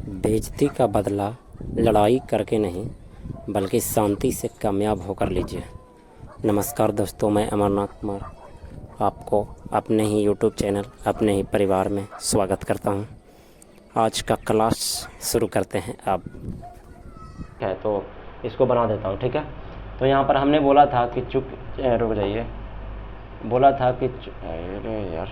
बेइज्जती का बदला लड़ाई करके नहीं बल्कि शांति से कामयाब होकर लीजिए। नमस्कार दोस्तों, मैं अमरनाथ कुमार आपको अपने ही यूट्यूब चैनल अपने ही परिवार में स्वागत करता हूं। आज का क्लास शुरू करते हैं। अब है तो इसको बना देता हूं, ठीक है। तो यहाँ पर हमने बोला था कि रुक जाइए, बोला था कि यार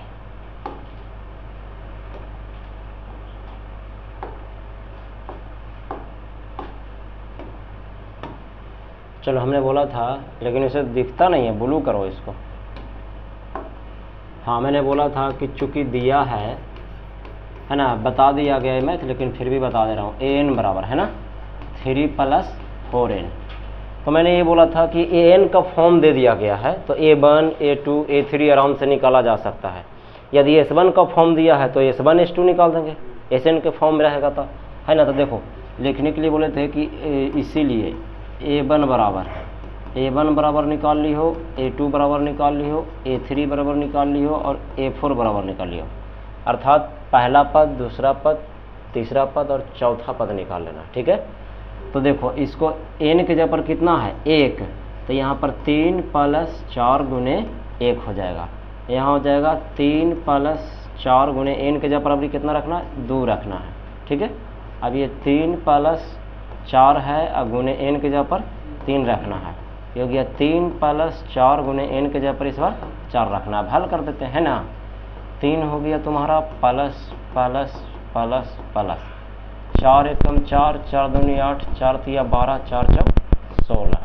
चलो, हमने बोला था, लेकिन इसे दिखता नहीं है, ब्लू करो इसको। हाँ, मैंने बोला था कि चूंकि दिया है ना, बता दिया गया है मैथ, लेकिन फिर भी बता दे रहा हूँ। an बराबर है ना 3 + 4n। तो मैंने ये बोला था कि an का फॉर्म दे दिया गया है, तो a1 a2 a3 आराम से निकाला जा सकता है। यदि s1 का फॉर्म दिया है तो s1 s2 निकाल देंगे, sn के फॉर्म में रहेगा तो, है ना। तो देखो, लिखने के लिए बोले थे कि इसीलिए a1 बराबर निकाल ली हो, a2 बराबर निकाल ली हो, a3 बराबर निकाल ली हो और a4 बराबर निकाल ली हो। अर्थात पहला पद, दूसरा पद, तीसरा पद और चौथा पद निकाल लेना, ठीक है। तो देखो, इसको n के जगह पर कितना है 1, तो यहाँ पर 3 + 4 गुने 1 हो जाएगा। यहाँ हो जाएगा 3 + 4 गुने n के जगह पर अभी कितना रखना है 2 रखना है, ठीक है। अब ये 3 + 4 है, अब गुने n के जगह पर 3 रखना है। ये हो गया 3 + 4 गुने n के जगह पर इस बार 4 रखना है। अब हल कर देते हैं ना। 3 हो गया तुम्हारा प्लस प्लस प्लस प्लस 4 एकम 4, 4 दूनी 8, 4 तिया 12, 4 चौक 16।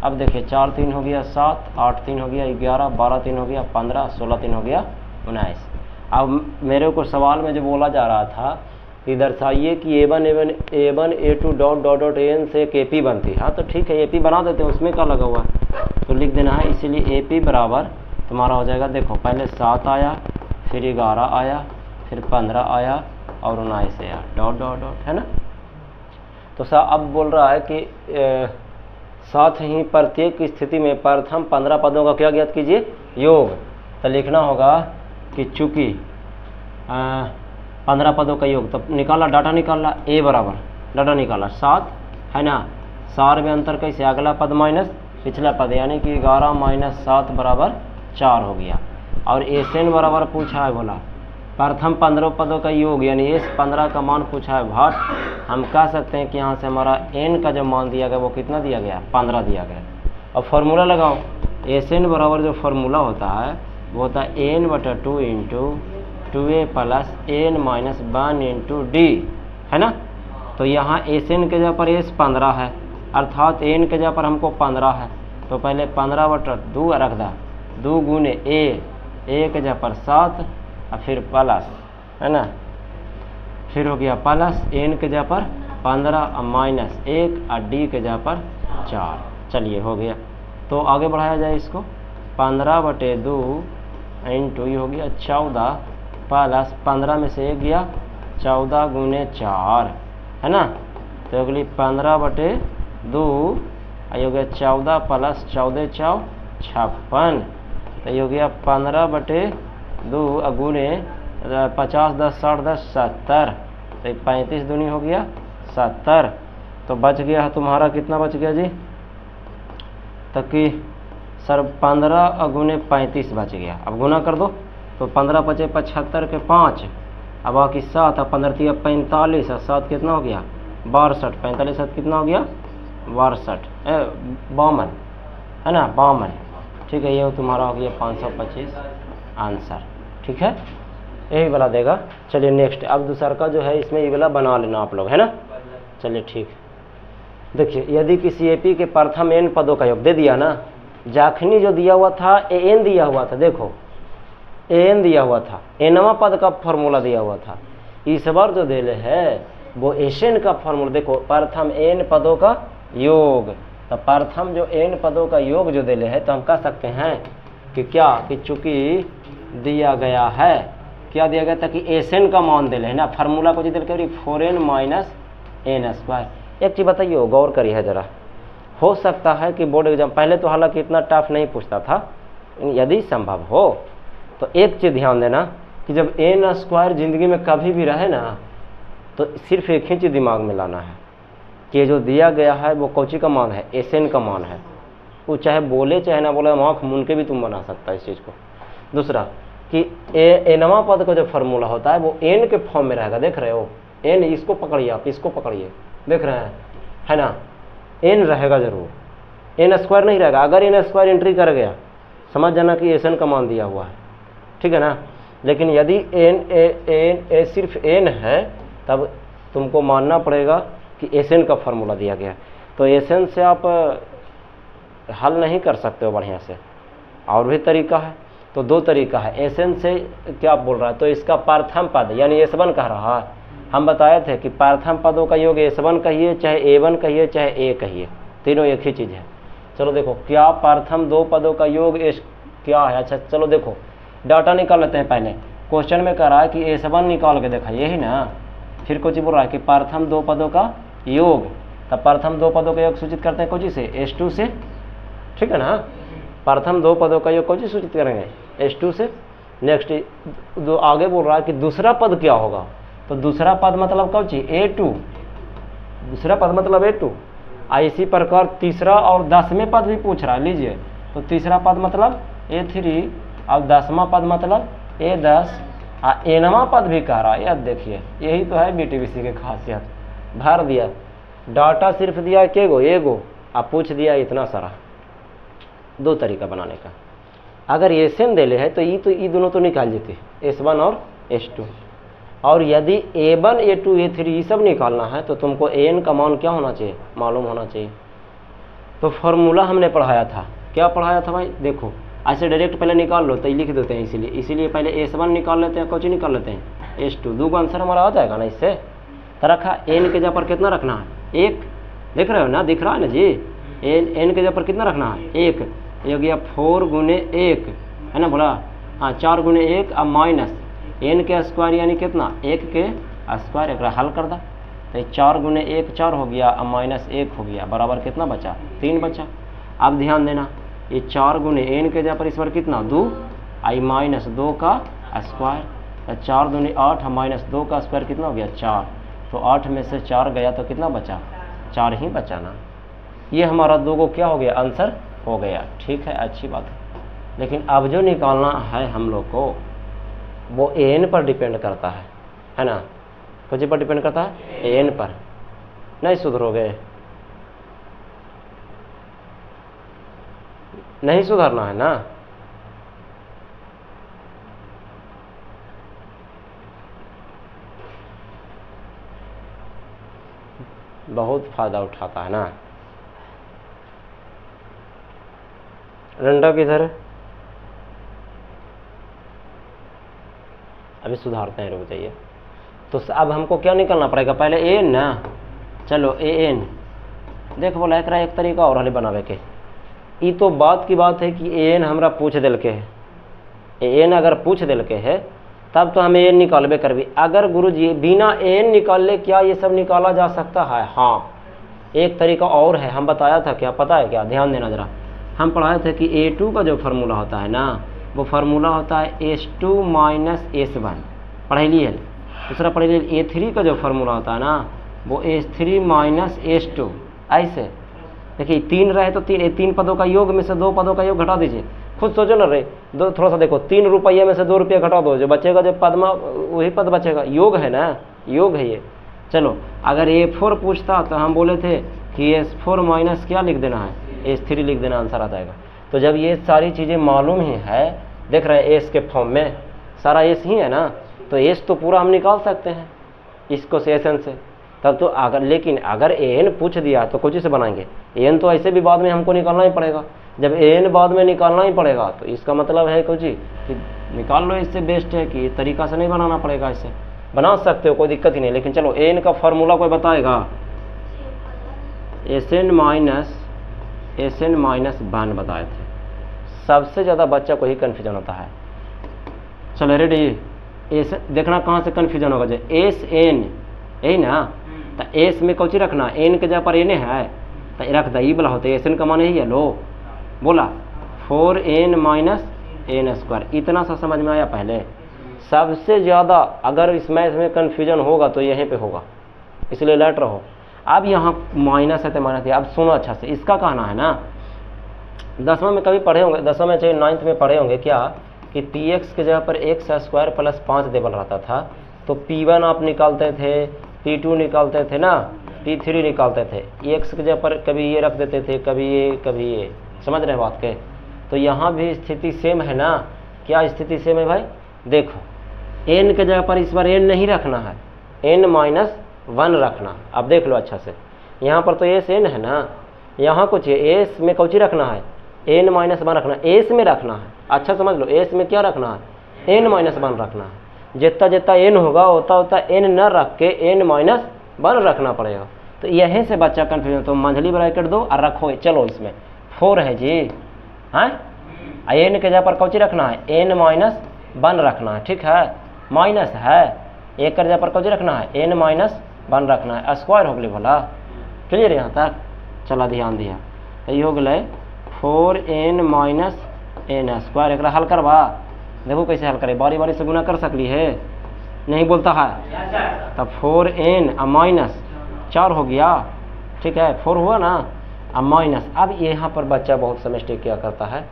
अब देखिए 4 3 हो गया 7, 8 3 हो गया 11, 12 3 हो गया 15, 16 3 हो गया 19। अब मेरे को सवाल में जो बोला जा रहा था कि दर्शाइए कि a1 a2 dot dot dot an से एक AP बनती है। हाँ, तो ठीक है, AP बना देते हैं, उसमें क्या लगा हुआ है, तो लिख देना है। इसीलिए AP बराबर तुम्हारा हो जाएगा, देखो पहले 7 आया, फिर 11 आया, फिर 15 आया और 19 आया, डॉट डॉट डॉट, है ना। तो अब बोल रहा है कि साथ ही प्रत्येक स्थिति में प्रथम 15 पदों का क्या ज्ञात कीजिए, योग। तो लिखना होगा कि चूंकि 15 पदों का योग, तो निकाला, डाटा निकाला, a बराबर डाटा निकाला 7, है ना। 4 में अंतर कैसे, अगला पद माइनस पिछला पद, यानी कि 11 - 7 बराबर 4 हो गया। और sn बराबर पूछा है, बोला प्रथम 15 पदों का योग, यानी इस 15 का मान पूछा है। भाट हम कह सकते हैं कि यहाँ से हमारा n का जो मान दिया गया वो कितना दिया गया, 15 दिया गया। अब फॉर्मूला लगाओ, sn बराबर जो फॉर्मूला होता है वो होता है n/2 × 2a + n - 1 × d, है ना। तो यहाँ sn के जगह पर s 15 है, अर्थात n के जगह पर हमको 15 है, तो पहले 15/2 रख दा, 2 गुने a के जगह पर 7 और फिर प्लस, है ना, फिर हो गया प्लस n के जगह पर 15 और -1 और d के जगह पर 4। चलिए हो गया, तो आगे बढ़ाया जाए इसको। 15/2 × ये हो गया 14 प्लस 15 में से 1 गया, 14 गुने 4, है ना। तो अगली 15/2 ये हो गया 14 + 14 = 56। तो ये हो गया 15/2 गुने 50 10 60 10 70, तो 35 दूनी हो गया 70। तो बच गया है तुम्हारा, कितना बच गया जी, तो कि सर 15 गुने 35 बच गया। अब गुना कर दो, तो 15 × 5 = 75 के 5, अब बाकी 7 और 15 × 3 = 45 और 7 कितना हो गया 62, 45 7 कितना हो गया 52, है ना, 52। ठीक है, ये तुम्हारा हो गया 525 आंसर, ठीक है, यही वाला देगा। चलिए नेक्स्ट, अब दूसरा का जो है इसमें ये वाला बना लेना आप लोग, है ना। चलिए ठीक, देखिए यदि किसी AP के प्रथम n पदों का योग दे दिया ना, जाखनी जो दिया हुआ था an दिया हुआ था, देखो an दिया हुआ था, nवां पद का फॉर्मूला दिया हुआ था। इस बार जो दे है वो sn का फॉर्मूला, देखो प्रथम n पदों का योग, तो प्रथम जो n पदों का योग जो दे है, तो हम कह सकते हैं कि क्या, कि चूंकि दिया गया है, क्या दिया गया था कि sn का मान दे है ना, फार्मूला को जो दिल 4n - n²। एक चीज़ बताइए, गौर करिए है जरा, हो सकता है कि बोर्ड एग्जाम पहले तो हालांकि इतना टफ नहीं पूछता था, यदि संभव हो तो एक चीज़ ध्यान देना कि जब n² ज़िंदगी में कभी भी रहे ना, तो सिर्फ एक ही चीज़ दिमाग में लाना है कि जो दिया गया है वो कौची का मान है, एस का मान है। वो चाहे बोले चाहे ना बोले, आँख मूंद के भी तुम बना सकता है इस चीज़ को। दूसरा कि एनवा पद का जो फार्मूला होता है वो एन के फॉर्म में रहेगा, देख रहे हो एन, इसको पकड़िए आप, इसको पकड़िए, देख रहे हैं है ना, एन रहेगा जरूर, एन स्क्वायर नहीं रहेगा। अगर एन स्क्वायर एंट्री कर गया समझ जाना कि एस एन का मान दिया हुआ है, ठीक है ना। लेकिन यदि एन सिर्फ एन है तब तुमको मानना पड़ेगा कि एस एन का फार्मूला दिया गया है। तो एस एन से आप हल नहीं कर सकते हो बढ़िया से, और भी तरीका है। तो दो तरीका है, एस एन से क्या बोल रहा है, तो इसका पार्थम पद यानी S1 कह रहा है। हम बताए थे कि पार्थम पदों का योग S1 कहिए चाहे A1 कहिए चाहे A कहिए, तीनों एक ही चीज़ है। चलो देखो क्या पार्थम दो पदों का योग क्या है। अच्छा चलो देखो डाटा निकाल लेते हैं। पहले क्वेश्चन में कह रहा है कि S1 निकाल के देखा, यही ना। फिर कुछ बोल रहा है कि पार्थम दो पदों का योग, तब पार्थम दो पदों का योग सूचित करते हैं कोची से, S2 से, ठीक है ना। प्रथम दो पदों का योग कौन सी सूचित करेंगे, S2 से। नेक्स्ट दो आगे बोल रहा है कि दूसरा पद क्या होगा, तो दूसरा पद मतलब कौन सी, A2, दूसरा पद मतलब A2। इसी प्रकार तीसरा और 10वें पद भी पूछ रहा है, लीजिए। तो तीसरा पद मतलब A3 और 10वां पद मतलब A10 और एनवां पद भी कह रहा है। यार देखिए यही तो है BTBC की खासियत, भर दिया डाटा, सिर्फ दिया केगो एगो, आप पूछ दिया इतना सारा। दो तरीका बनाने का, अगर एन दे ले है तो ये दोनों तो निकाल देते S1 और S2। और यदि A1 A2 A3 ये सब निकालना है तो तुमको एन का मान क्या होना चाहिए, मालूम होना चाहिए। तो फॉर्मूला हमने पढ़ाया था, क्या पढ़ाया था भाई, देखो ऐसे डायरेक्ट पहले निकाल लो तो ये लिख देते हैं, इसीलिए पहले S1 निकाल लेते हैं, कौन सी निकाल लेते हैं S2। दो का आंसर हमारा आ जाएगा ना इससे। तो रखा एन के जगह पर कितना रखना है, एक, देख रहे हो ना, दिख रहा है ना जी, एन के जगह पर कितना रखना है, एक। ये हो गया 4 गुने 1 है ना, बोला हाँ 4 गुने 1 अब माइनस एन के स्क्वायर यानी कितना, 1 के स्क्वायर, एक हल कर दा। तो 4 गुने 1 4 हो गया, अब माइनस 1 हो गया, बराबर कितना बचा, 3 बचा। अब ध्यान देना ये 4 गुने एन के जगह पर इस बार कितना 2, आई माइनस 2 का स्क्वायर, तो 4 दूनी 8 माइनस 2 का स्क्वायर कितना हो गया 4। तो 8 में से 4 गया तो कितना बचा, 4 ही बचा ना। ये हमारा 2 को क्या हो गया, आंसर हो गया, ठीक है, अच्छी बात है। लेकिन अब जो निकालना है हम लोग को वो एन पर डिपेंड करता है ना, किस पर डिपेंड करता है, एन पर। नहीं सुधरोगे, नहीं सुधरना है ना। बहुत फायदा उठाता है ना। रंडा किधर है, अभी सुधारते हैं, रुक जाइए। तो अब हमको क्या निकालना पड़ेगा, पहले एन ना। चलो एन देख बोला एक तरीका और हाली बनावे के। ये तो बात की बात है कि एन हमरा पूछ दिल के है, एन अगर पूछ दिल के है तब तो हमें एन निकालबे करबी। अगर गुरुजी बिना एन निकाले क्या ये सब निकाला जा सकता है, हाँ एक तरीका और है, हम बताया था, क्या पता है क्या, ध्यान देना जरा। हम पढ़ाए थे कि A2 का जो फार्मूला होता है ना, वो फार्मूला होता है S2 माइनस S1, पढ़ लिए। दूसरा पढ़ लिए A3 का जो फार्मूला होता है ना, वो S3 माइनस S2। ऐसे देखिए 3 रहे तो 3 पदों का योग में से 2 पदों का योग घटा दीजिए, खुद सोचो ना रे, दो थोड़ा सा देखो, 3 रुपये में से 2 रुपये घटा दो, जो बचेगा जो पद में वही पद बचेगा, योग है ना, योग है ये। चलो अगर A4 पूछता तो हम बोले थे कि S4 माइनस क्या लिख देना है, S3 लिख देना, आंसर आ जाएगा। तो जब ये सारी चीज़ें मालूम ही है, देख रहे हैं एस के फॉर्म में सारा एस ही है ना, तो एस तो पूरा हम निकाल सकते हैं इसको से एस एन से। तब तो अगर, लेकिन अगर एन पूछ दिया तो कुछ से बनाएंगे, एन तो ऐसे भी बाद में हमको निकालना ही पड़ेगा। जब एन बाद में निकालना ही पड़ेगा तो इसका मतलब है कुछ कि निकाल लो, इससे बेस्ट है कि तरीका से नहीं बनाना पड़ेगा, इससे बना सकते हो, कोई दिक्कत ही नहीं। लेकिन चलो एन का फार्मूला कोई बताएगा, एस एन माइनस 1 बताए थे। सबसे ज़्यादा बच्चा को ही कन्फ्यूजन होता है। चलो रेडी, एस देखना कहाँ से कन्फ्यूजन होगा, जो एस एन यही ना, तो एस में कौची रखना, एन के जगह पर एन है तो रख दी बोला होता है, एस एन का मान यही है, लो बोला 4n माइनस एन स्क्वायर। इतना सा समझ में आया पहले। सबसे ज़्यादा अगर इस मैथ में कन्फ्यूजन होगा तो यहीं पे होगा, इसलिए अलर्ट रहो। अब यहाँ माइनस है तो माइनस है। अब सुनो अच्छा से, इसका कहना है ना 10वां में कभी पढ़े होंगे, 10वां में चाहे 9th में पढ़े होंगे क्या कि पी एक्स के जगह पर एक्स स्क्वायर प्लस 5 देवल रहता था, तो P1 आप निकालते थे, P2 निकालते थे ना, P3 निकालते थे। एक्स के जगह पर कभी ये रख देते थे, कभी ये, समझ रहे हैं बात के। तो यहाँ भी स्थिति सेम है ना। क्या स्थिति सेम है भाई? देखो n के जगह पर इस बार n नहीं रखना है, n-1 रखना। अब देख लो अच्छा से, यहाँ पर तो एस n है ना, यहाँ कुछ एस में कौची रखना है, n-1 रखना है, एस में रखना है। अच्छा समझ लो, एस में क्या रखना है, n-1 रखना है। जितना जितना n होगा उतना उतना n न रख के n-1 रखना पड़ेगा। तो यहीं से बच्चा कन्फ्यूजन। तो मंझली ब्रैकेट दो और रखो, चलो इसमें 4 है जी, हैं n के जगह पर कौची रखना है, n-1 रखना है, ठीक है। माइनस है, एक के जगह पर कौची रखना है, n-1 रखना है। स्क्वायर हो गई भला, क्लियर यहाँ तक? चला ध्यान दिया, ये हो गए 4n-n²। एक हल करवा, देखो कैसे हल करे, बारी बारी से गुना कर सकली है, नहीं बोलता है। तब 4n-4 हो गया, ठीक है, 4 हुआ ना, अब माइनस। अब यहाँ पर बच्चा बहुत से मिस्टेक क्या करता है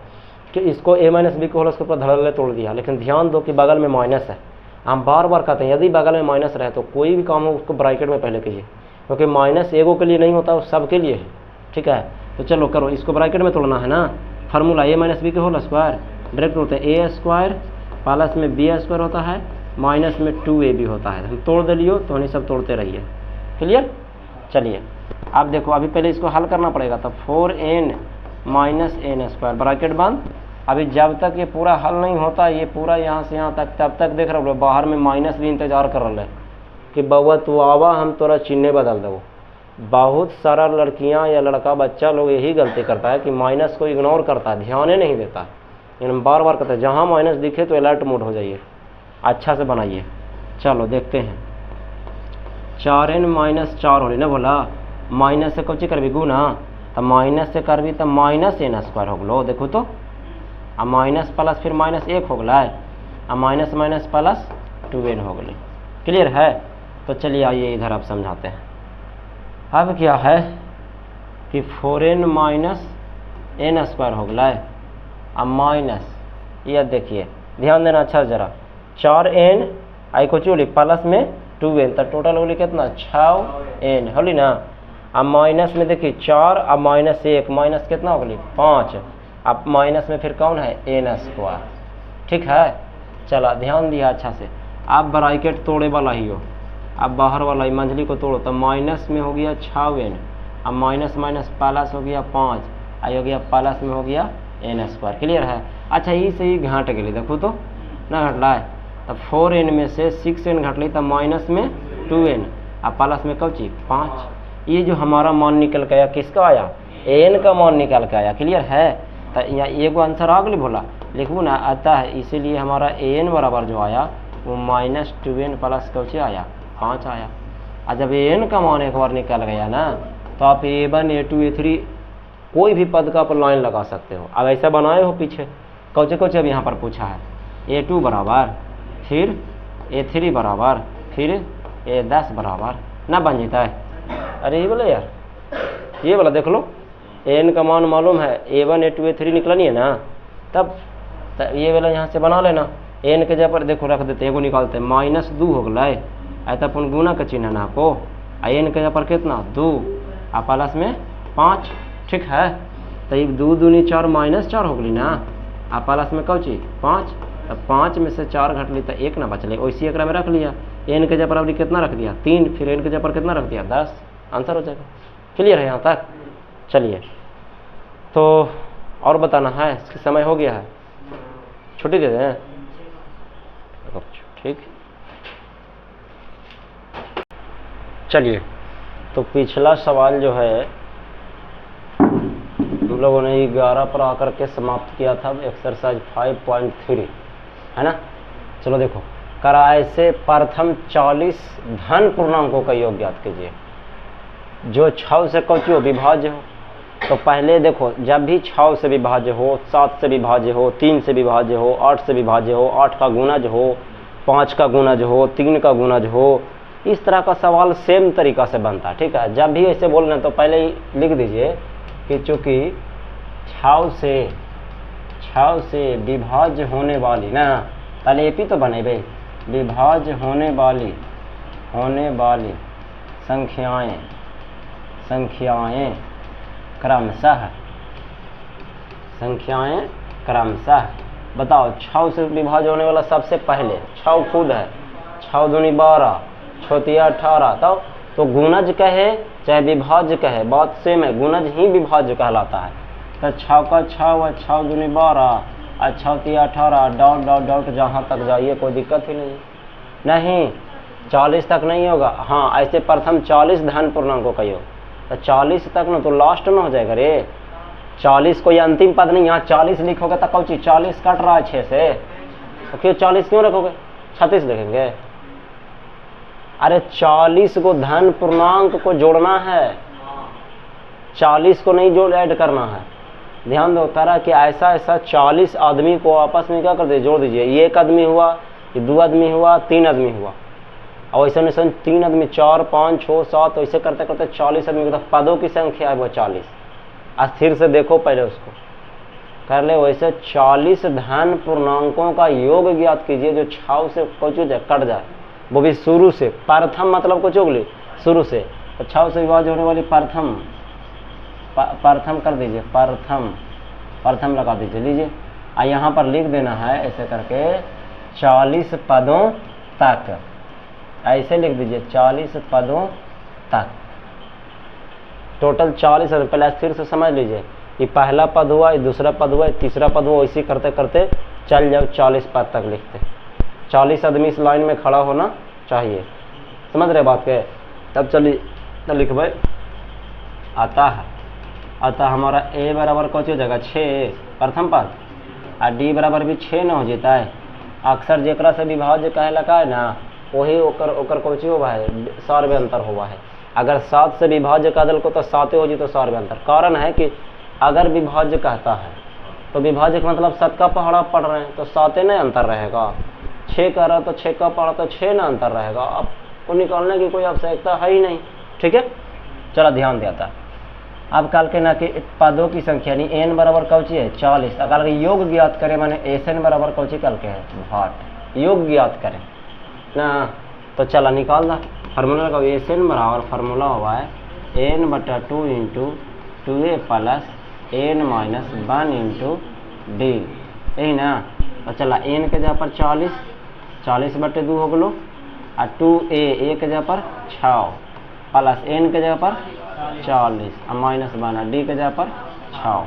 कि इसको a-b को होल उसके ऊपर धड़ल्ले तोड़ दिया, लेकिन ध्यान दो कि बगल में माइनस है। हम बार बार कहते हैं यदि बगल में माइनस रहे तो कोई भी काम हो उसको ब्रैकेट में पहले कीजिए, क्योंकि माइनस एगो के लिए नहीं होता, वो सबके लिए है, ठीक है। तो चलो करो, इसको ब्रैकेट में तोड़ना है ना। फार्मूला a-b के होल स्क्वायर डायरेक्ट होता है, a² प्लस में b² होता है, माइनस में 2ab होता है। हम तोड़ दे लियो तो नहीं सब तोड़ते रहिए, क्लियर। चलिए अब देखो, अभी पहले इसको हल करना पड़ेगा। तब 4n-n² ब्रैकेट बंद। अभी जब तक ये पूरा हल नहीं होता, ये पूरा यहाँ से यहाँ तक, तब तक देख रहे हो बाहर में माइनस भी इंतजार कर रहे कि बउआ तू आवा हम तोरा चिन्ह बदल दो। बहुत सारा लड़कियां या लड़का बच्चा लोग यही गलती करता है कि माइनस को इग्नोर करता है, ध्यान ही नहीं देता। लेकिन बार बार कहते हैं जहाँ माइनस दिखे तो अलर्ट मोड हो जाइए, अच्छा से बनाइए। चलो देखते हैं, 4n-4 हो रही ना बोला, माइनस से कौची करबी गुना, तब माइनस से करबी तब -n² हो गलो। देखो तो अब माइनस प्लस फिर -1 हो गया, अब माइनस माइनस प्लस 2n हो गई, क्लियर है। तो चलिए आइए इधर अब समझाते हैं। अब क्या है कि 4n-n² हो गया, अब माइनस, यह देखिए ध्यान देना अच्छा ज़रा, 4n आई को चूली प्लस में 2n, तो टोटल होली कितना 6n होली ना। अब माइनस में देखिए 4, अब -1, माइनस कितना हो गई 5, अब माइनस में फिर कौन है n², ठीक है। चला ध्यान दिया अच्छा से। अब ब्रैकेट तोड़े वाला ही हो, अब बाहर वाला ही मंझली को तोड़ो, तो माइनस में हो गया 6n, अब माइनस माइनस प्लस हो गया 5, आई हो गया प्लस में हो गया n², क्लियर है। अच्छा ये से ही घाट गई, देखो तो ना घटला है, तब 4n में से 6n घट ली, तब माइनस में 2n, अब प्लस में कब चीज 5। ये जो हमारा मान निकल के आया किसका आया, an का मान निकल के आया, क्लियर है। तो यहाँ एगो आंसर आ गई भोला, लिखू ना आता है, इसीलिए हमारा an बराबर जो आया वो -2n प्लस कौचे आया 5 आया। और जब an का मान एक बार निकल गया ना, तो आप a1 a2 a3 कोई भी पद का पर लाइन लगा सकते हो। अब ऐसा बनाए हो पीछे कौचे कौचे अब यहाँ पर पूछा है, a2 बराबर, फिर a3 बराबर, फिर a10 बराबर ना बन जाता है। अरे ये बोले यार, ये वाला देख लो, n का मान मालूम है, a1 a2 a3 निकला नहीं है ना, तब ये वाला यहाँ से बना लेना। n के जगह पर देखो रख देते, एगो निकालते, -2 हो गया, ऐसा अपन गुना का चिन्ह ना आपको, n के जगह पर कितना 2, आ प्लस में 5, ठीक है। तो ये 2 दूनी 4 -4 हो गई ना, आ प्लस में कौची 5, तब 5 में से 4 घट ली तो 1 ना बचले, वैसे एक में रख लिया। n के जगह पर अभी कितना रख दिया 3, फिर n के जगह पर कितना रख दिया 10, आंसर हो जाएगा, क्लियर है यहाँ तक। चलिए तो और बताना है, इसका समय हो गया है, छुट्टी दे दें, ठीक। चलिए तो पिछला सवाल जो है हम लोगों ने 11 पर आकर के समाप्त किया था, एक्सरसाइज 5.3 है ना। चलो देखो, कराए से प्रथम 40 धन पूर्णांकों का योग ज्ञात कीजिए जो 6 से कौची हो विभाज्य हो। तो पहले देखो, जब भी 6 से विभाज्य हो, 7 से विभाज्य हो, 3 से विभाज्य हो, 8 से विभाज्य हो, 8 का गुणज हो, 5 का गुणज हो, 3 का गुणज हो, इस तरह का सवाल सेम तरीका से बनता है। ठीक है, जब भी ऐसे बोल रहे हैं तो पहले ही लिख दीजिए कि चूँकि 6 से विभाज्य होने वाली ना, पहले एपी तो बनेबे, विभाज्य होने वाली संख्याएं क्रमशः बताओ 6 से विभाज्य होने वाला सबसे पहले 6 खुद है, 6 दूनी 12, 6 तिया 18, तो गुणज कहे चाहे विभाज्य कहे बात सेम है, गुणज ही विभाज्य कहलाता है। तो 6 का 6 व 6 दूनी 12 और 6 तिया 18 डॉट डॉट डॉट जहाँ तक जाइए कोई दिक्कत ही नहीं 40 तक नहीं होगा। हाँ, ऐसे प्रथम 40 धन पूर्णांक को कहियो तो 40 तक ना तो लास्ट में हो जाएगा रे। 40 कोई अंतिम पद नहीं, यहाँ 40 लिखोगे तो कौन चीज 40 कट रहा है 6 से, तो क्यों 40 क्यों रखोगे, 36 लिखेंगे। अरे 40 को धन पूर्णांक को जोड़ना है, 40 को नहीं जोड़ ऐड करना है। ध्यान दो तरह कि ऐसा 40 आदमी को आपस में क्या कर दे, जोड़ दीजिए। ये 1 आदमी हुआ, ये 2 आदमी हुआ, 3 आदमी हुआ, और वैसे 3 आदमी 4 5 6 7 वैसे करते करते 40 आदमी तो पदों की संख्या है वो 40। अस्थिर से देखो पहले उसको कर ले। वैसे 40 धन पूर्णांकों का योग ज्ञात कीजिए जो 6 से कुछ जाए कट जाए, वो भी शुरू से। प्रथम मतलब कुछ होगली शुरू से, तो 6 से विभाज्य होने वाली प्रथम कर दीजिए, प्रथम लगा दीजिए, लीजिए। और यहाँ पर लिख देना है ऐसे करके 40 पदों तक, ऐसे लिख दीजिए 40 पदों तक, टोटल 40। पहले स्थिर से समझ लीजिए, ये पहला पद हुआ, ये दूसरा पद हुआ, ये तीसरा पद हुआ, इसी करते करते चल जाओ 40 पद तक लिखते। 40 आदमी इस लाइन में खड़ा होना चाहिए, समझ रहे बात के। तब चलिए तो लिखबे अतः हमारा a बराबर कौन हो जाएगा 6 प्रथम पद, और d बराबर भी 6 न हो जाता है। अक्सर जेकरा से विभाज्य कहे लगा है ना, वही ओकर कौन हुआ है, 4 अंतर हुआ है। अगर 7 से विभाज्य कह दल को तो 7 हो जी तो 4 अंतर। कारण है कि अगर विभाज्य कहता है तो विभाज्य का मतलब 7 का पहाड़ा पढ़ रहे हैं तो 7 न अंतर रहेगा। 6 कह रहा तो 6 का पहाड़ा तो 6 न अंतर रहेगा। अब वो निकालने की कोई आवश्यकता है ही नहीं। ठीक है, चलो ध्यान देता है। अब कल के ना कि पदों की संख्या नहीं, n बराबर कौची है 40। अगर योग ज्ञात करें माने SN बराबर कौची कल के है भाट, योग ज्ञात करें ना, तो चला निकाल दा फार्मूला लगाओ। SN बराबर फार्मूला हुआ है n/2 × 2a + n - 1 × d, यही ना। तो चला n के जगह पर 40/2 हो गलो, और 2a के जगह पर 6 प्लस n के जगह पर 40 और माइनस बना d के जगह पर 6।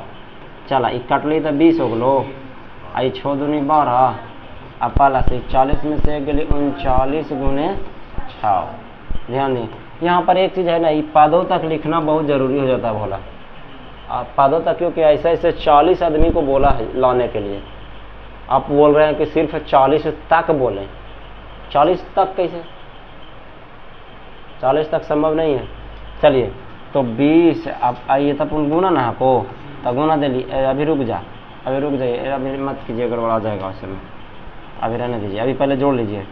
चला एक कटली तो 20 हो गलो, आई 6 दूनी 12 और प्लस 40 में से गली 39 गुने 6। ध्यान दें यहाँ पर एक चीज़ है ना, ये पदों तक लिखना बहुत ज़रूरी हो जाता है भोला। पदों तक क्योंकि ऐसे 40 आदमी को बोला है लाने के लिए, आप बोल रहे हैं कि सिर्फ 40 तक बोलें। 40 तक कैसे, 40 तक संभव नहीं है। चलिए तो 20 अब आइए तब गुना ना को तो गुना दे ली। अभी रुक जाइए, अभी मत कीजिए, गड़बड़ा जाएगा उस समय, अभी रहने दीजिए। अभी पहले जोड़ लीजिए,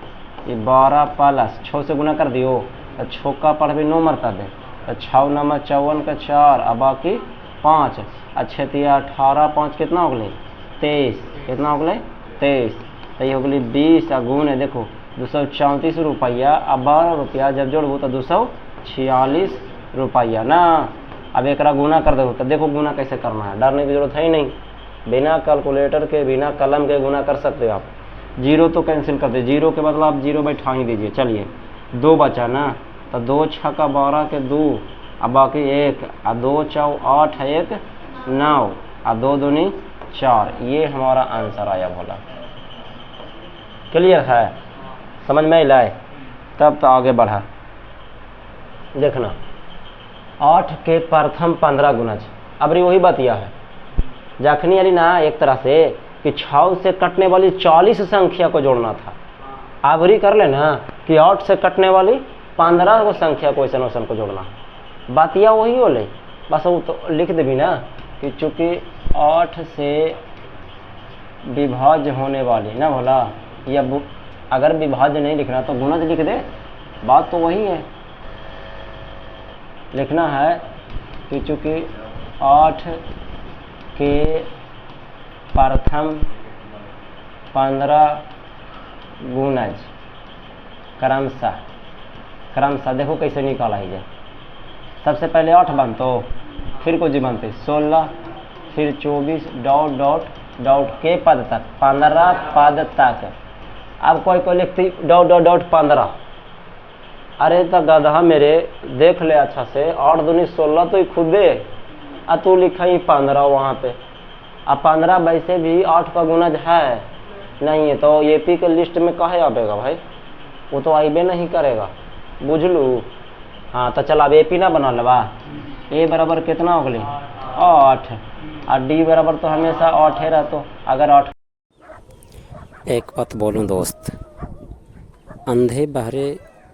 ये 12 प्लस 6 से गुना कर दियो तो 6 का पढ़ भी 9 मरता दे, तो 6 9 54 का 4 और बाकी 5 अच्छे 18 5 कितना हो गए 23, कितना हो गए 23। तो ये हो गई 20 और गुण है देखो 234 रुपया और 12 रुपया जब जोड़बू तो 246 रुपया ना। अब एक गुना कर दो तो देखो गुना कैसे करना है, डरने की जरूरत है ही नहीं। बिना कैलकुलेटर के बिना कलम के गुना कर सकते हो आप। 0 तो कैंसिल कर दे, 0 के बदला आप 0 बैठा ही दीजिए। चलिए 2 बचा ना, तो 2 6 का 12 के 2 अब बाकी 1 और 2 4 8 1 9 और 2 दूनी 4। ये हमारा आंसर आया बोला। क्लियर है, समझ में लाए, तब तो आगे बढ़ा। देखना 8 के प्रथम 15 गुणज, अब वही बतिया है जखनी वाली ना, एक तरह से कि 6 से कटने वाली 40 संख्या को जोड़ना था। आखिरी कर लेना कि 8 से कटने वाली 15 को संख्या को ऐसा को जोड़ना। बातिया वही हो ले, बस वो तो लिख दे भी ना कि चूंकि 8 से विभाज्य होने वाली ना भोला, या अगर विभाज्य नहीं लिखना तो गुणज लिख दे, बात तो वही है। लिखना है कि चूँकि 8 के प्रथम 15 गुणज क्रमशः देखो कैसे निकाला ही जाए। सबसे पहले 8 बनतो, फिर कुछ बनते 16, फिर 24 डॉट डॉट डॉट के पद तक 15 पद तक। अब कोई लिखती डॉट डॉट डॉट 15। अरे तो गधा मेरे देख ले अच्छा से, 8 दूनी 16 तो ही खुदे, तू लिखा ही 15 वहाँ पे। अब 15 वैसे भी 8 का गुणज है नहीं है, तो एपी के लिस्ट में काहे आवेगा भाई, वो तो आइबे नहीं करेगा, बुझलू। हाँ तो चल अब एपी ना बना लेवा। ए बराबर कितना हो गई 8, और डी बराबर तो हमेशा 8 है रहतो। अगर 8 एक बात बोलूं दोस्त, अंधे बहरे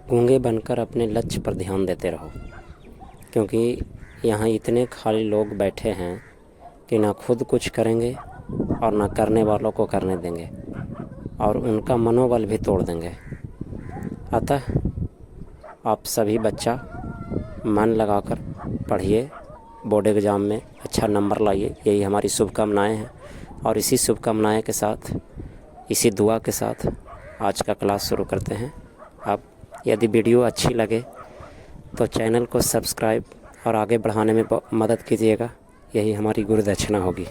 गूंगे बनकर अपने लक्ष्य पर ध्यान देते रहो, क्योंकि यहाँ इतने खाली लोग बैठे हैं कि ना खुद कुछ करेंगे और ना करने वालों को करने देंगे, और उनका मनोबल भी तोड़ देंगे। अतः आप सभी बच्चा मन लगाकर पढ़िए, बोर्ड एग्ज़ाम में अच्छा नंबर लाइए, यही हमारी शुभकामनाएं हैं। और इसी शुभकामनाएं के साथ, इसी दुआ के साथ आज का क्लास शुरू करते हैं। अब यदि वीडियो अच्छी लगे तो चैनल को सब्सक्राइब और आगे बढ़ाने में मदद कीजिएगा, यही हमारी गुरुदक्षिणा होगी।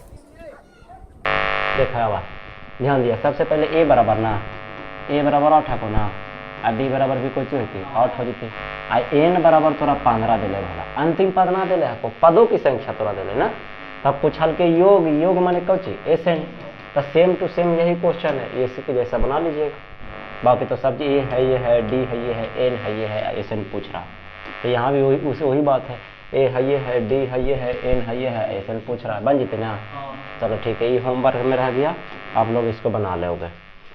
देखा हुआ, ध्यान दिया। सबसे पहले ए बराबर ना, ए बराबर 8 को ना, और डी बराबर भी कोई चीज होती 8 हो जाती। आ एन बराबर तोरा 15 दिले भला, अंतिम पद ना दिले को, पदों की संख्या तोरा दिले ना। तब पूछल के योग, योग माने कौची एसएन, तो सेम टू सेम यही क्वेश्चन है, इसी के जैसा बना लीजिएगा। बाकी तो सब ए है, ये है, डी है, ये है, एन है, ये है, एसएन पूछ रहा। तो यहाँ भी वही बात है, ए है, ये है, डी है, ये है, एन है, ये है, एसएन पूछ रहा है। बन जीते ना। चलो ठीक है, ये होमवर्क में रह गया, आप लोग इसको बना लोगे।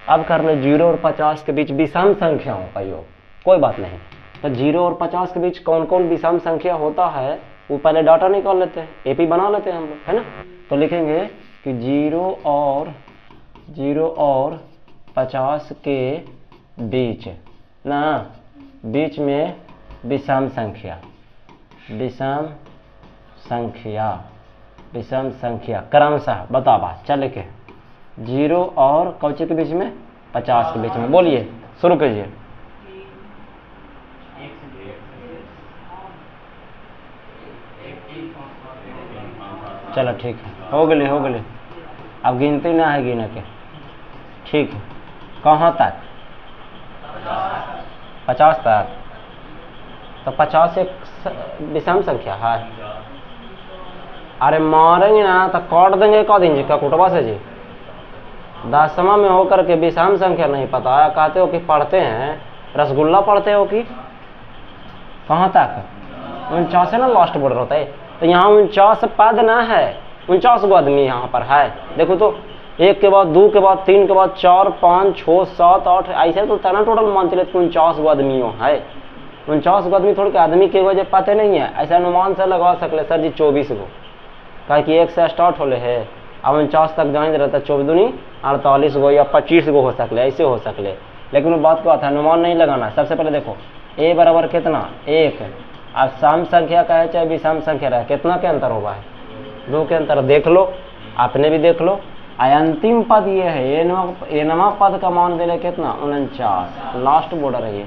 अब कर लो 0 और 50 के बीच विषम संख्याओं का योग। कोई बात नहीं, तो 0 और 50 के बीच कौन कौन विषम संख्या होता है वो पहले डाटा निकाल लेते हैं, एपी बना लेते हैं हम लोग, है ना। तो लिखेंगे कि 0 और 50 के बीच ना, बीच में विषम संख्या क्रमशः बतावा। चल के 0 और कौचे के बीच में 50 के बीच में, बोलिए, शुरू कीजिए। चलो ठीक है, हो गए। अब गिनती ना है, गिने के ठीक है। कहाँ तक? 50 तक। तो 50 एक विषम संख्या है। अरे मारेंगे ना तो काट देंगे का दिन जी का कुटबा से जी। 10वां में होकर के विषम संख्या नहीं पता है, कहते हो कि पढ़ते हैं रसगुल्ला पढ़ते हो कि कहाँ तक? 49 ना लास्ट बॉर्डर होता है। तो यहाँ 49 पद ना है, 49 गो आदमी यहाँ पर है। देखो तो 1 के बाद 2 के बाद 3 के बाद 4 5 6 7 8 ऐसे तो तना टोटल मानते लेते 49 गो आदमियों है। 49 गो आदमी थोड़ी के आदमी के वजह पते नहीं है, ऐसा अनुमान से लगा सकले सर जी 24 गो, कहे कि 1 से स्टार्ट होले है, अब 49 तक जाने रहता 24 दूनी 48 गो या 25 गो हो सकले, ऐसे हो सकले। लेकिन वो बात क्या था, अनुमान नहीं लगाना। सबसे पहले देखो ए बराबर कितना 1, अब सम संख्या का है चाहे विषम संख्या रहे, कितना के अंतर होगा है 2 के अंतर। देख लो, आपने भी देख लो। अंतिम पद ये है, एनवा पद का मान दे कितना 49, लास्ट बॉर्डर है ये।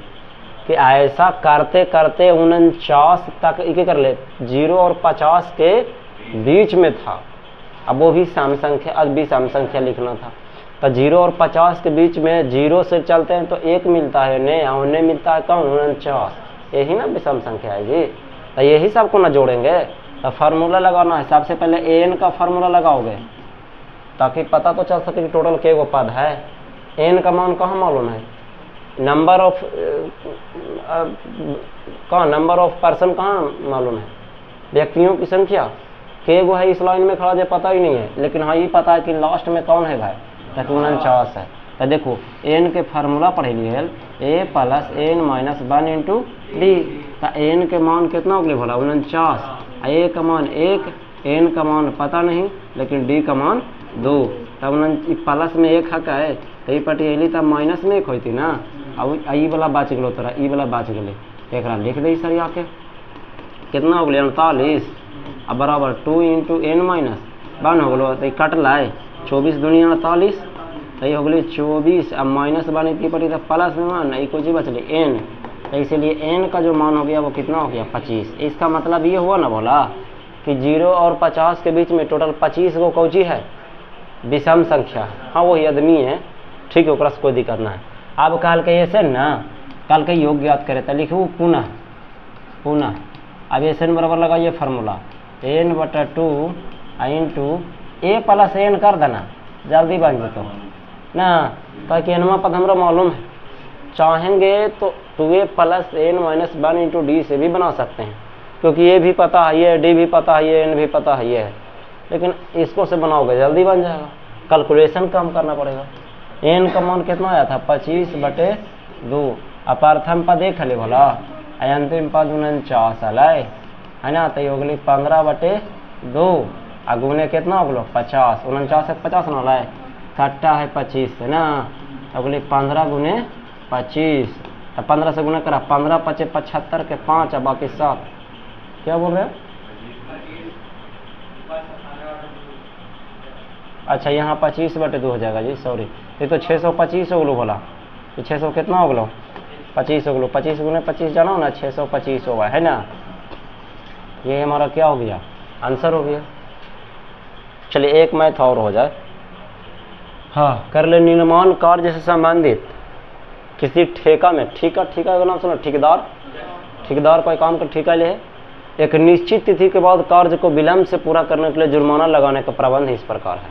कि ऐसा करते करते 49 तक एक कर ले, 0 और 50 के बीच में था। अब वो भी सम संख्या, अब भी सम संख्या लिखना था। तो 0 और 50 के बीच में 0 से चलते हैं तो 1 मिलता है, उन्हें मिलता है कौन 49, यही ना विषम संख्या है जी। तो यही सबको ना जोड़ेंगे। तो फार्मूला लगाना है। सबसे पहले एन का फार्मूला लगाओगे ताकि पता तो चल सके कि टोटल के गो पद है। एन का मान कहाँ मालूम है? Number of number of person कहाँ मालूम है? व्यक्तियों की संख्या के गो है इस लाइन में खड़ा, जो पता ही नहीं है। लेकिन हाँ ये पता है कि लास्ट में कौन है भाई, ताकि 49 है। तो देखो एन के फार्मूला पढ़ लिए, a plus n minus 1 into d. तो एन के मान कितना हो गया भला 49, ए का मान 1, एन का मान पता नहीं, लेकिन डी का मान 2। तब प्लस में 1 हक है, तो ई पटी अली तब माइनस में एक होती ना। अब ई वाला बच गलो तोरा, ई वाला बच गए, एक लिख दी सर आके कितना हो गया 48 अब बराबर 2 इंटू एन माइनस 1 हो गलो। तो कट लाए 24 दुनिया 48, तो ये हो गई 24। अब माइनस 1 इतनी पड़ी तो प्लस में मान ये कुछ ही बच ली एन, तो इसीलिए एन का जो मान हो गया वो कितना हो गया 25। इसका मतलब ये हुआ ना बोला कि 0 और 50 के बीच में टोटल 25 को कौची है विषम संख्या। हाँ वही आदमी है, ठीक है, ओकरा से कोई दिक्कत ना है। अब कल के ऐसे ना कल के योग ज्ञात करे तो लिखू पुनः पुनः। अब ऐसे बराबर लगाइए फार्मूला n/2 इंटू ए प्लस एन कर देना, जल्दी बन जेतो ना, ताकि एनवा पद हमरा मालूम है। चाहेंगे तो 2a plus n minus 1 into d से भी बना सकते हैं, क्योंकि ये भी पता है, ये डी भी पता है, ये एन भी पता है, ये है। लेकिन इसको से बनाओगे जल्दी बन जाएगा, कैलकुलेशन कम करना पड़ेगा। एन का मान कितना आया था 25/2। अब प्रथम पद एक हले बोला, अंतिम पद 49 अलाय है ना, तो ये हो गई 15/2 आ गुने कितना हो गलो 50, 49 से 50 ना लाए, खट्टा है 25 से ना, हो गई 15 गुने 25, तो 15 से गुना करा 15 × 5 = 75 के 5 और बाकी 7। क्या बोल रहे हैं? अच्छा यहाँ 25/2 हो जाएगा जी, सॉरी, ये तो 625 हो गलो बोला, ये 600 कितना हो गलो 25 हो गलो, 25 गुने 25 जाना हो ना 625 होगा है ना। ये हमारा क्या हो गया आंसर हो गया। चलिए एक मैथ और हो जाए। हाँ कर ले, निर्माण कार्य से संबंधित किसी ठेका में, ठेका का नाम सुना, ठेकेदार कोई काम का ठेका ले, एक निश्चित तिथि के बाद कार्य को विलंब से पूरा करने के लिए जुर्माना लगाने का प्रबंध इस प्रकार है।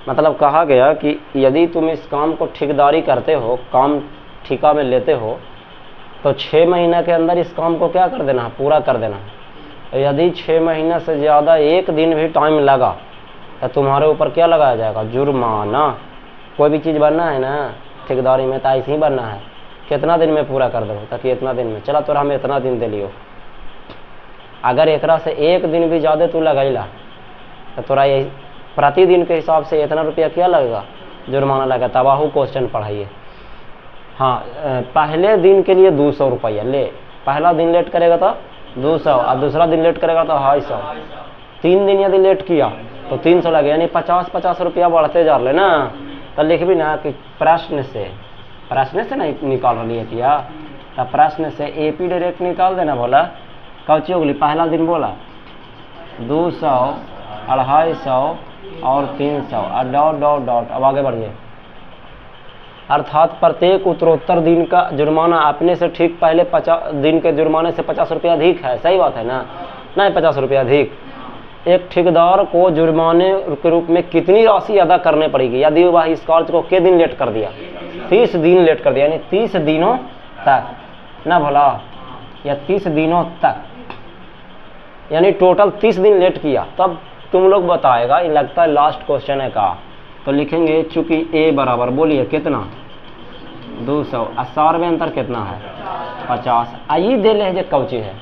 मतलब कहा गया कि यदि तुम इस काम को ठेकेदारी करते हो, काम ठेका में लेते हो, तो 6 महीने के अंदर इस काम को क्या कर देना है, पूरा कर देना है। यदि 6 महीने से ज़्यादा एक दिन भी टाइम लगा तो तुम्हारे ऊपर क्या लगाया जाएगा, जुर्माना। कोई भी चीज़ बनना है ना ठेकेदारी में तो ऐसे ही बनना है, कितना दिन में पूरा कर दो, ताकि इतना दिन में, चला तोरा हमें इतना दिन दे लियो। अगर एकरा से एक दिन भी ज़्यादा तू लगैला तो तोरा ये प्रतिदिन के हिसाब से इतना रुपया क्या लगेगा, जुर्माना लगेगा। तबाहू क्वेश्चन पढ़ाइए। हाँ पहले दिन के लिए 200 रुपया ले, पहला दिन लेट करेगा तो 200 और दूसरा दिन लेट करेगा तो 250, 3 दिन यदि लेट किया तो 300 लगे, यानी 50 रुपया बढ़ते जा रहे ना। तो लिख भी ना कि प्रश्न से नहीं निकाल रही है क्या, तो प्रश्न से AP डायरेक्ट निकाल देना। बोला कौची हो गई, पहला दिन बोला 200, 250 और 300 और डॉट। अब आगे बढ़िए। अर्थात प्रत्येक उत्तरोत्तर दिन का जुर्माना अपने से ठीक पहले 50 दिन के जुर्माने से 50 रुपया अधिक है। सही बात है ना, नहीं 50 रुपया अधिक। एक ठेकेदार को जुर्माने के रूप में कितनी राशि अदा करनी पड़ेगी यदि वह इस कार्य को कितने दिन लेट कर दिया, 30 दिन लेट कर दिया, यानी 30 दिनों तक ना भला, या 30 दिनों तक, यानी टोटल 30 दिन लेट किया। तब तुम लोग बताएगा, ये लगता है लास्ट क्वेश्चन है का, तो लिखेंगे चूंकि ए बराबर बोलिए कितना 200 और 100 में अंतर कितना है 50। आइए दे ले जो कौची है,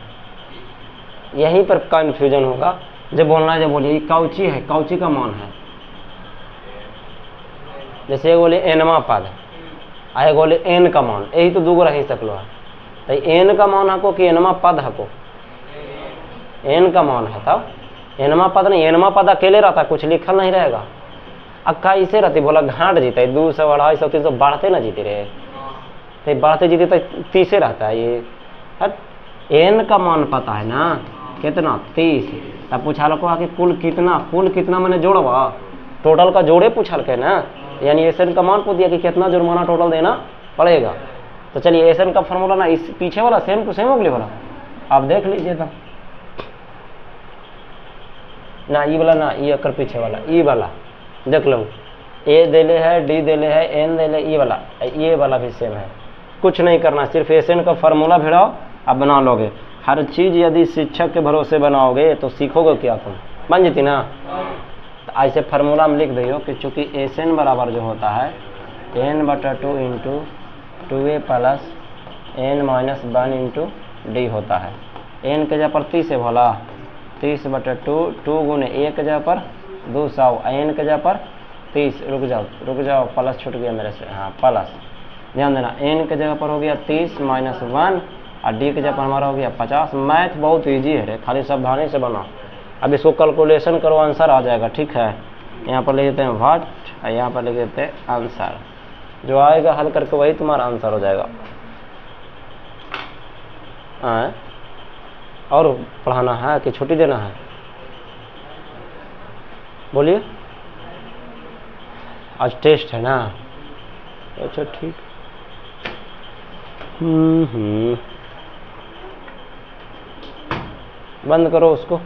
यहीं पर कंफ्यूजन होगा। जब बोलना है जब बोलिए कौची है, कौची का मान है। जैसे बोले एनवा पद, आए बोले एन का मान, यही तो दूगो रही सकलो है। तो एन का मान हको कि एनवा पद हको, एन का मान है तब एनवा पद नहीं, एनवा पद अकेले रहता, कुछ लिखल नहीं रहेगा। अक्का इसे रहती, बोला घाट जीते 200, 250, 300 बढ़ते ना जीते रहे, तो बढ़ते जीते तो 30 रहता है। ये एन का मान पता है ना कितना 30। तब पूछा लो कि कुल कितना मैंने जोड़वा, टोटल का जोड़े पूछल के ना, यानी एन का मान पूछ दिया कि कितना जुर्माना टोटल देना पड़ेगा। तो चलिए एन का फॉर्मूला ना इस पीछे वाला सेम टू सेम अगले वाला आप देख लीजिए तो ना, ई वाला ना, ई अकर पीछे वाला, ई वाला देख लो, ए देले है, डी देले है, एन देले, ई वाला, ये वाला भी सेम है। कुछ नहीं करना, सिर्फ एन का फार्मूला भिड़ाओ, आप बना लोगे। हर चीज़ यदि शिक्षक के भरोसे बनाओगे तो सीखोगे क्या, तुम बन जीती ना। तो ऐसे फार्मूला में लिख दियो कि चूँकि एन बराबर जो होता है n/2 into 2a plus n minus 1 into D होता है। एन के जगह पर 30 है भोला, 30/2, 2 गुने 1 के जगह पर 200, एन के जगह पर 30, रुक जाओ, प्लस छूट गया मेरे से, हाँ प्लस, ध्यान देना n के जगह पर हो गया 30 माइनस 1 और d के जगह पर हमारा हो गया 50। मैथ बहुत इजी है रे, खाली सावधानी से बनाओ। अब इसको कैलकुलेशन करो, आंसर आ जाएगा, ठीक है। यहाँ पर लिख देते हैं व्हाट और यहाँ पर लिख देते हैं आंसर, जो आएगा हल करके वही तुम्हारा आंसर हो जाएगा। और पढ़ाना है कि छुट्टी देना है, बोलिए। आज टेस्ट है ना, अच्छा ठीक। बंद करो उसको।